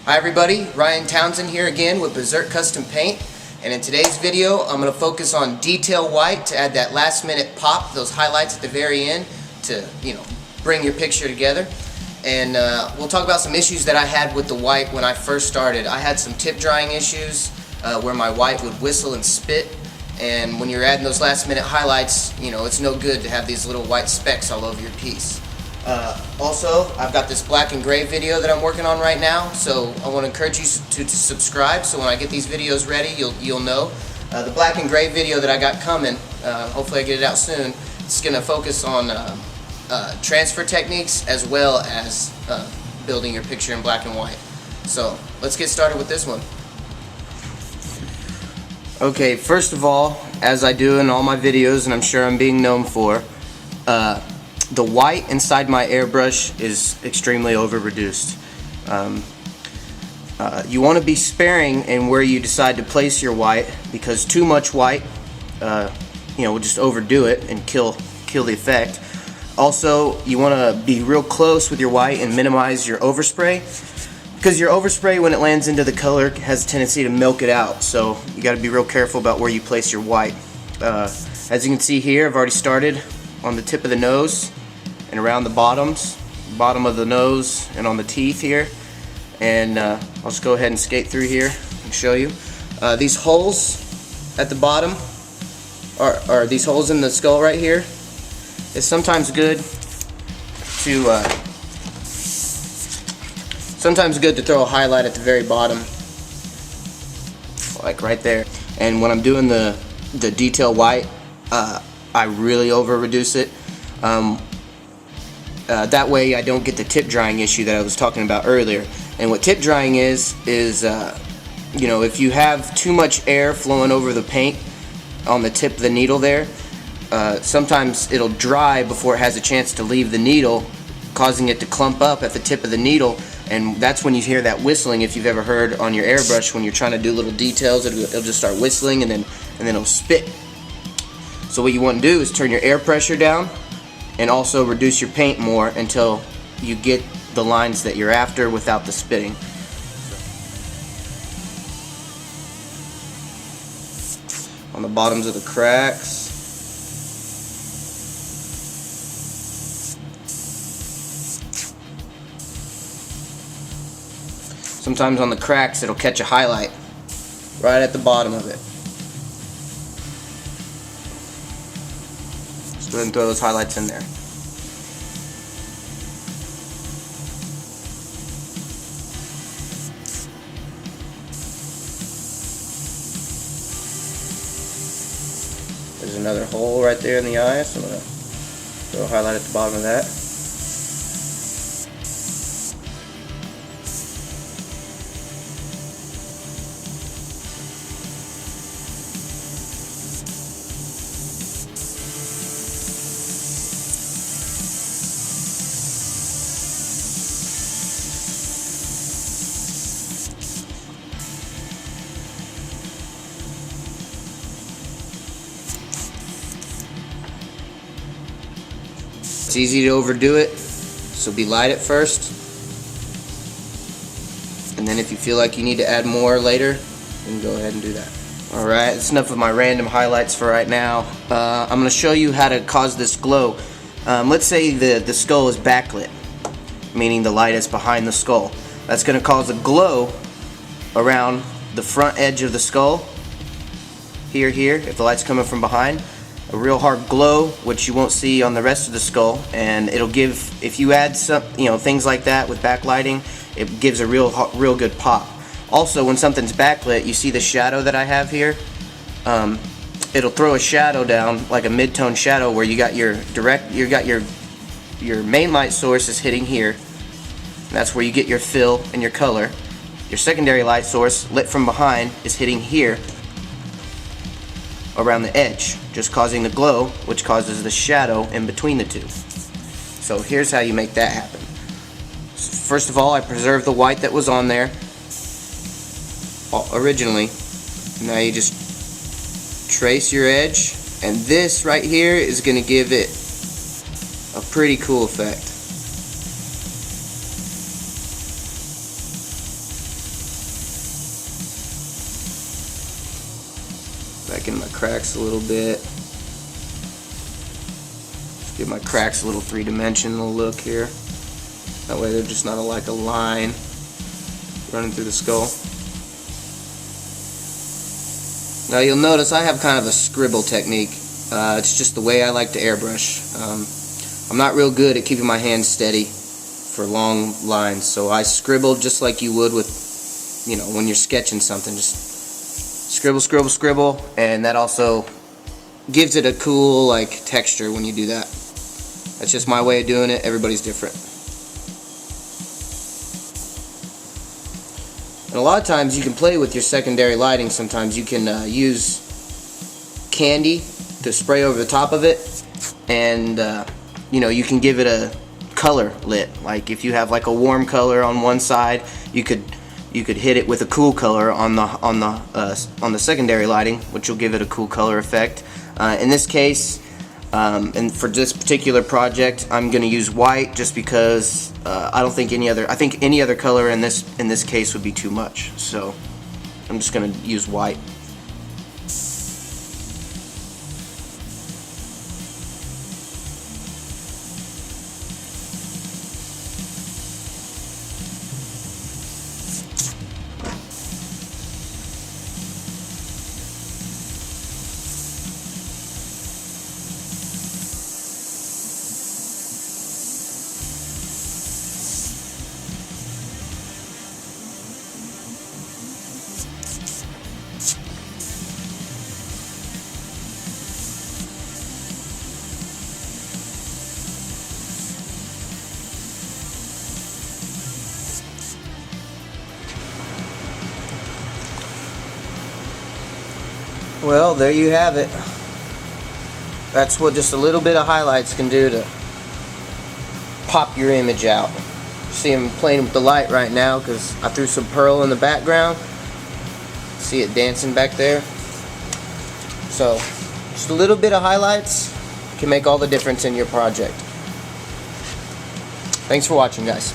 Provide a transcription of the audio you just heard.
Hi everybody, Ryan Townsend here again with Berserk Custom Paint, and in today's video I'm going to focus on detail white to add that last minute pop, those highlights at the very end to, bring your picture together. And we'll talk about some issues that I had with the white when I first started. I had some tip drying issues where my white would whistle and spit, and when you're adding those last minute highlights, it's no good to have these little white specks all over your piece. Also, I've got this black and gray video that I'm working on right now, so I want to encourage you to subscribe so when I get these videos ready, you'll know. The black and gray video that I got coming, hopefully I get it out soon, it's going to focus on transfer techniques as well as building your picture in black and white. So let's get started with this one. Okay, first of all, as I do in all my videos, and I'm sure I'm being known for, the white inside my airbrush is extremely over reduced. You want to be sparing in where you decide to place your white, because too much white will just overdo it and kill the effect. Also, you want to be real close with your white and minimize your overspray, because your overspray, when it lands into the color, has a tendency to milk it out. So you got to be real careful about where you place your white. As you can see here, I've already started on the tip of the nose and around the bottom of the nose and on the teeth here, and I'll just go ahead and skate through here and show you. These holes at the bottom are these holes in the skull right here. It's sometimes good to throw a highlight at the very bottom, like right there. And when I'm doing the detail white, I really over reduce it. That way I don't get the tip drying issue that I was talking about earlier. And what tip drying is if you have too much air flowing over the paint on the tip of the needle there, sometimes it'll dry before it has a chance to leave the needle, causing it to clump up at the tip of the needle, and that's when you hear that whistling. If you've ever heard on your airbrush when you're trying to do little details, it'll just start whistling and then it'll spit. So what you want to do is turn your air pressure down and also reduce your paint more until you get the lines that you're after without the spitting. On the bottoms of the cracks. Sometimes on the cracks it'll catch a highlight right at the bottom of it. Just go ahead and throw those highlights in there. There's another hole right there in the eye, so I'm going to throw a highlight at the bottom of that. It's easy to overdo it, so be light at first, and then if you feel like you need to add more later, then go ahead and do that. Alright, that's enough of my random highlights for right now. I'm going to show you how to cause this glow. Let's say the skull is backlit, meaning the light is behind the skull. That's going to cause a glow around the front edge of the skull, here, if the light's coming from behind. A real hard glow, which you won't see on the rest of the skull, and it'll give, if you add some, things like that with backlighting, it gives a real good pop. Also, when something's backlit, you see the shadow that I have here. It'll throw a shadow down, like a mid-tone shadow, where you got your main light source is hitting here. And that's where you get your fill and your color. Your secondary light source, lit from behind, is hitting here around the edge, just causing the glow, which causes the shadow in between the two. So here's how you make that happen. First of all, I preserve the white that was on there originally. Now you just trace your edge, and this right here is going to give it a pretty cool effect. cracks a little bit. Just give my cracks a little three-dimensional look here. That way they're just not like a line running through the skull. Now you'll notice I have kind of a scribble technique. It's just the way I like to airbrush. I'm not real good at keeping my hands steady for long lines, so I scribble just like you would with, you know, when you're sketching something. Just scribble, scribble, scribble, and that also gives it a cool like texture when you do that. That's just my way of doing it. Everybody's different. And a lot of times you can play with your secondary lighting. Sometimes you can use candy to spray over the top of it, and you know, you can give it a color lit. Like if you have like a warm color on one side, you could hit it with a cool color on the secondary lighting, which will give it a cool color effect. In this case, and for this particular project, I'm going to use white just because I think any other color in this case would be too much. So I'm just going to use white. Well, there you have it. That's what just a little bit of highlights can do to pop your image out. See, I'm playing with the light right now because I threw some pearl in the background. See it dancing back there? So, just a little bit of highlights can make all the difference in your project. Thanks for watching, guys.